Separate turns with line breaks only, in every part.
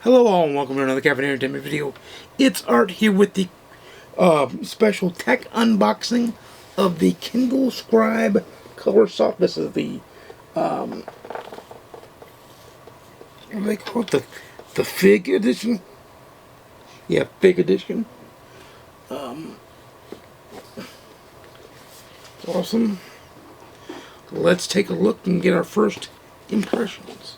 Hello all and welcome to another Caffeine Entertainment video. It's Art here with the special tech unboxing of the Kindle Scribe Colorsoft. This is the, what do they call it? The Fig Edition? Yeah, Fig Edition. Awesome. Let's take a look and get our first impressions.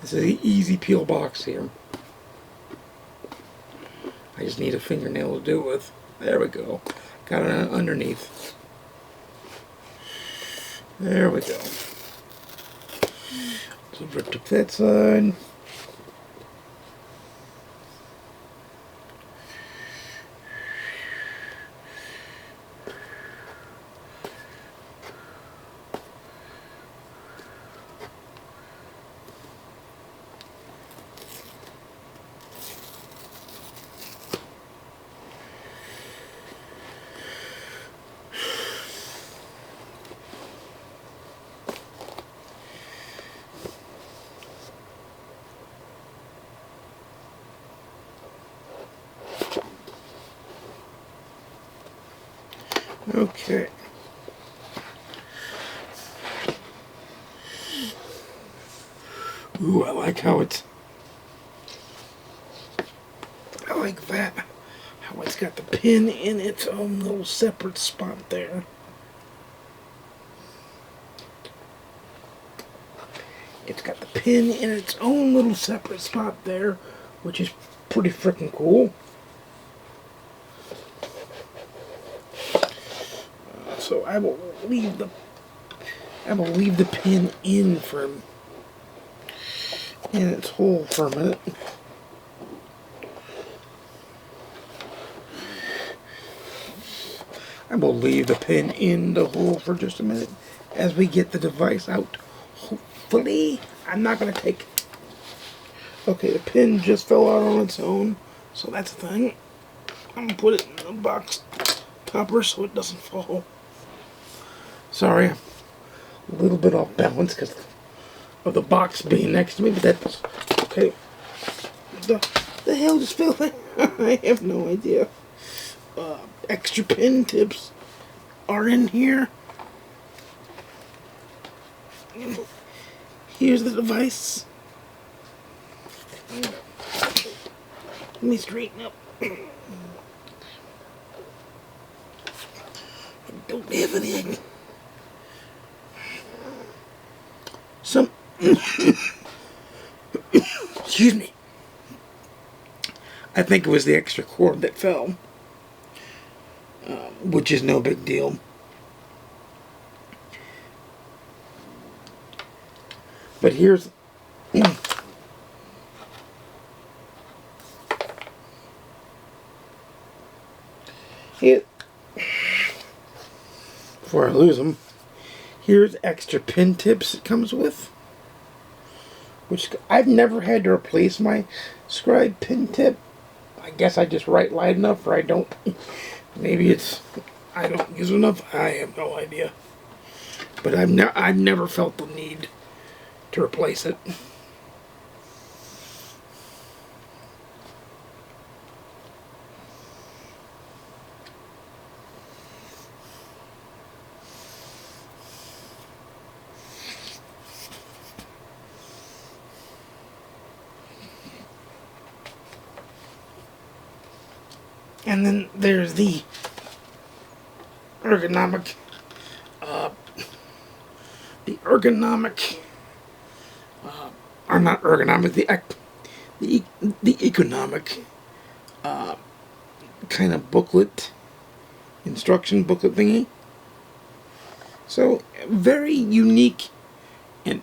This is an easy peel box here. I just need a fingernail to do it with. There we go. Got it underneath. There we go. So rip up that side. Okay. Ooh, I like how it's... I like that. How it's got the pin in its own little separate spot there. It's got the pin in its own little separate spot there, which is pretty freaking cool. So I will leave the pin in its hole for a minute. I will leave the pin in the hole for just a minute as we get the device out. Hopefully, I'm not going to take... Okay, the pin just fell out on its own, so that's the thing. I'm going to put it in the box topper so it doesn't fall. Sorry, I'm a little bit off balance because of the box being next to me, but that's okay. The hell just fell there? I have no idea. Extra pin tips are in here. Here's the device. Let me straighten up. I don't have any. Excuse me. I think it was the extra cord that fell, which is no big deal. But here's it. Before I lose them, here's extra pin tips it comes with, which I've never had to replace my Scribe pin tip. I guess I just write light enough, or I don't. Maybe it's I don't use enough. I have no idea. But I've never felt the need to replace it. And then there's the ergonomic, or not ergonomic, the economic kind of booklet, instruction booklet thingy. So very unique and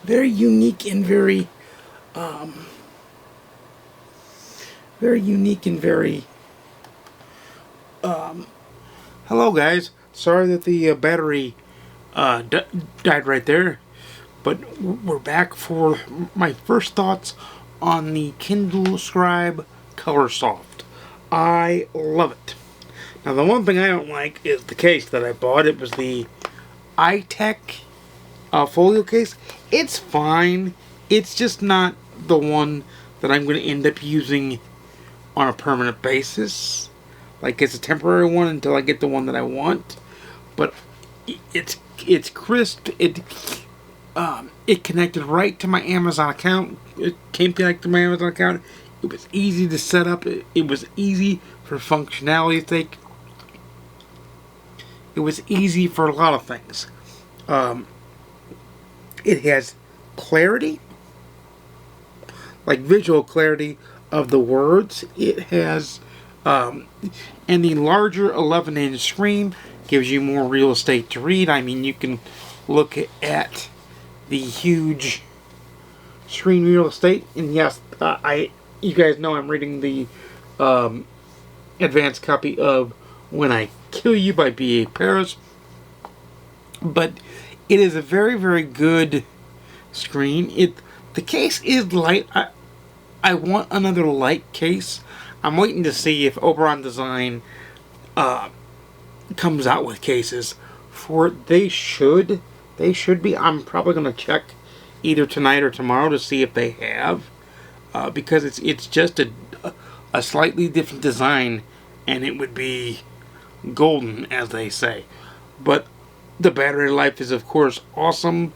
very hello guys, sorry that the battery died right there, but we're back for my first thoughts on the Kindle Scribe Colorsoft. I love it. Now the one thing I don't like is the case that I bought. It was the iTech folio case. It's fine. It's just not the one that I'm going to end up using on a permanent basis. Like, it's a temporary one until I get the one that I want. But it's crisp. It connected right to my Amazon account. It came connected to my Amazon account. It was easy to set up. It was easy for functionality's sake. It was easy for a lot of things. It has clarity, like visual clarity of the words. It has, and the larger 11-inch screen gives you more real estate to read. I mean, you can look at the huge screen real estate, and yes, you guys know I'm reading the advanced copy of When I Kill You by B.A. Paris, but it is a very, very good screen. The case is light. I want another light case. I'm waiting to see if Oberon Design comes out with cases for it. They should be. I'm probably going to check either tonight or tomorrow to see if they have, because it's just a slightly different design, and it would be golden, as they say. But the battery life is, of course, awesome.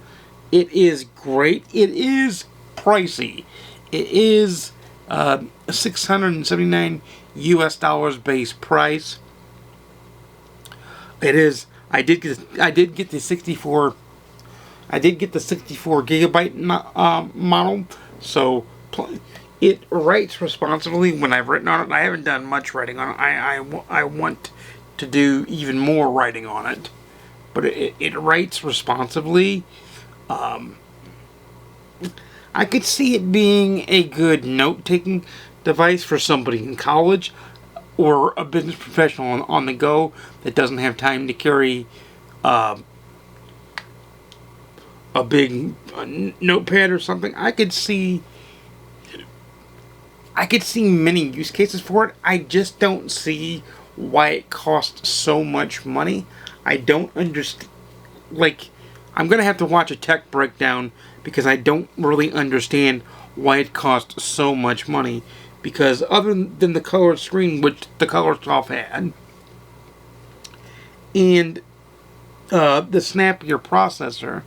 It is great. It is pricey. It is $679 US base price. It is. I did get the 64 gigabyte model, so it writes responsibly when I've written on it. I haven't done much writing on it. I want to do even more writing on it, but it writes responsibly. I could see it being a good note-taking device for somebody in college or a business professional on the go that doesn't have time to carry a big notepad or something. I could see many use cases for it. I just don't see why it costs so much money. I don't understand. Like, I'm going to have to watch a tech breakdown because I don't really understand why it costs so much money. Because other than the color screen, which the Colorsoft had, and the snappier processor,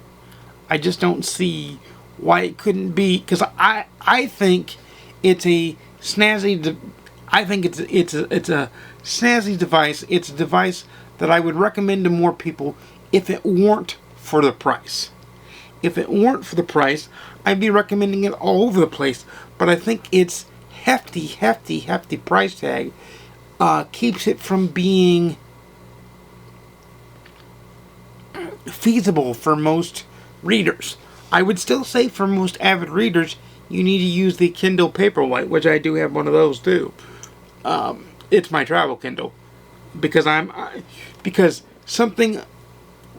I just don't see why it couldn't be. Because I think it's a snazzy. I think it's a snazzy device. It's a device that I would recommend to more people if it weren't for the price. If it weren't for the price, I'd be recommending it all over the place. But I think its hefty price tag keeps it from being feasible for most readers. I would still say for most avid readers, you need to use the Kindle Paperwhite, which I do have one of those too. It's my travel Kindle, because something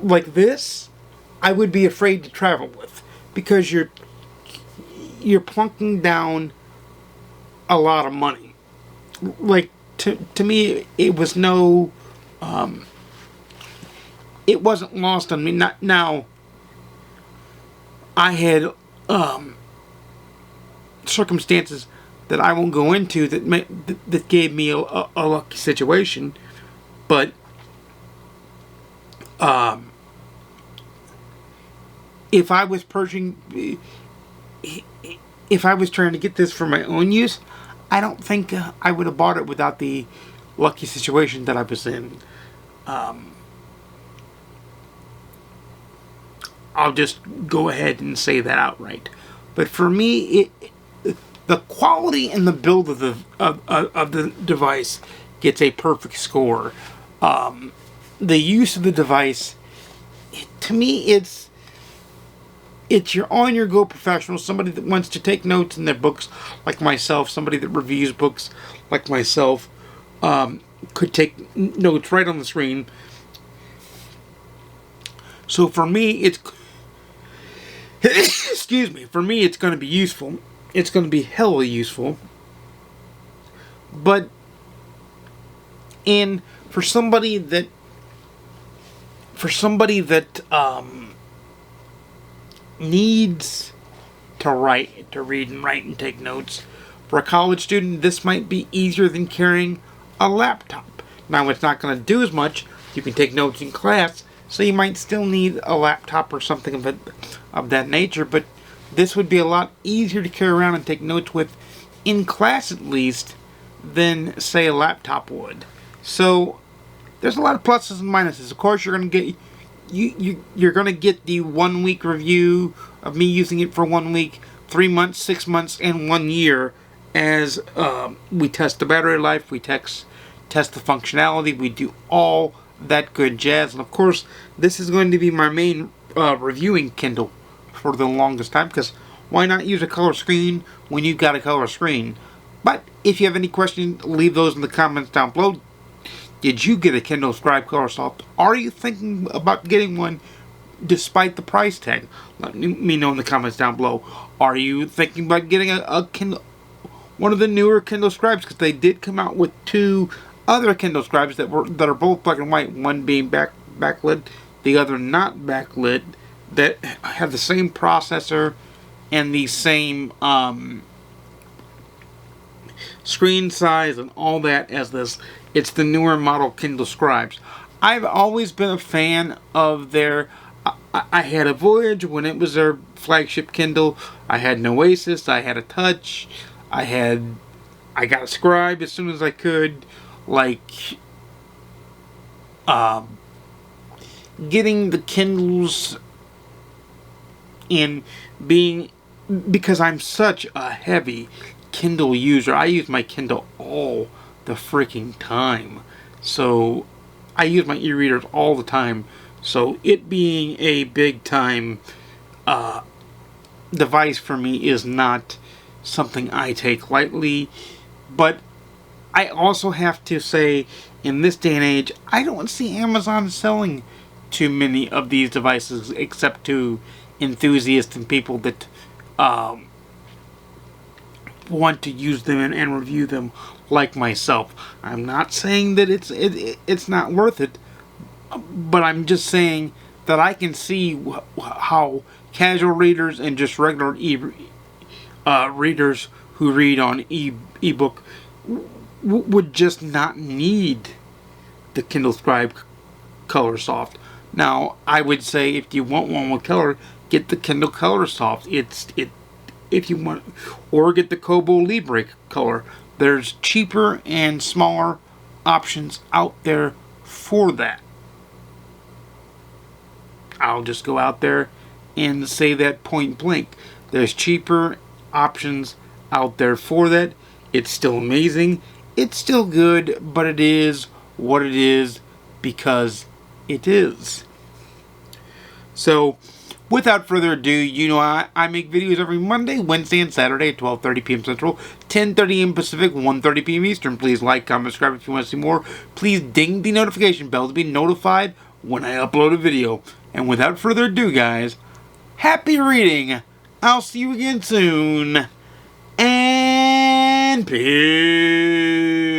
like this, I would be afraid to travel with, because you're plunking down a lot of money. Like, to me, it was no, it wasn't lost on me. Now, I had circumstances that I won't go into that gave me a lucky situation, but if I was purging, if I was trying to get this for my own use, I don't think I would have bought it without the lucky situation that I was in. I'll just go ahead and say that outright. But for me, the quality and the build of the device gets a perfect score. The use of the device, to me, it's your on-your-go professional, somebody that wants to take notes in their books, like myself, somebody that reviews books, like myself, could take notes right on the screen. So for me, it's excuse me, for me, it's going to be useful. It's going to be hella useful. But, and for somebody that needs to read and write and take notes. For a college student, this might be easier than carrying a laptop. Now, it's not going to do as much. You can take notes in class, so you might still need a laptop or something of that nature, but this would be a lot easier to carry around and take notes with, in class at least, than, say, a laptop would. So, there's a lot of pluses and minuses. Of course, you're going to get you're going to get the 1 week review of me using it for 1 week, 3 months, 6 months, and 1 year as we test the battery life, we test the functionality, we do all that good jazz. And of course, this is going to be my main reviewing Kindle for the longest time, because why not use a color screen when you've got a color screen? But if you have any questions, leave those in the comments down below. Did you get a Kindle Scribe Colorsoft? Are you thinking about getting one despite the price tag? Let me know in the comments down below. Are you thinking about getting a Kindle, one of the newer Kindle Scribes? Because they did come out with 2 other Kindle Scribes that are both black and white. One being backlit, the other not backlit. That have the same processor and the same screen size and all that as this. It's the newer model Kindle Scribes. I've always been a fan of their... I had a Voyage when it was their flagship Kindle. I had an Oasis. I had a Touch. I got a Scribe as soon as I could. Like, getting the Kindles in being... Because I'm such a heavy Kindle user. I use my Kindle all the freaking time. So I use my e-readers all the time. So it being a big time device for me is not something I take lightly. But I also have to say, in this day and age, I don't see Amazon selling too many of these devices except to enthusiasts and people that want to use them and review them like myself. I'm not saying that it's not worth it, but I'm just saying that I can see how casual readers and just regular readers who read on ebook would just not need the Kindle Scribe Colorsoft. Now, I would say if you want one with color, get the Kindle Colorsoft. If you want, or get the Kobo Libre color. There's cheaper and smaller options out there for that. I'll just go out there and say that point blank. There's cheaper options out there for that. It's still amazing. It's still good, but it is what it is because it is. So, without further ado, you know I make videos every Monday, Wednesday, and Saturday at 12:30 p.m. Central, 10:30 a.m. Pacific, 1:30 p.m. Eastern. Please like, comment, subscribe if you want to see more. Please ding the notification bell to be notified when I upload a video. And without further ado, guys, happy reading. I'll see you again soon. And peace.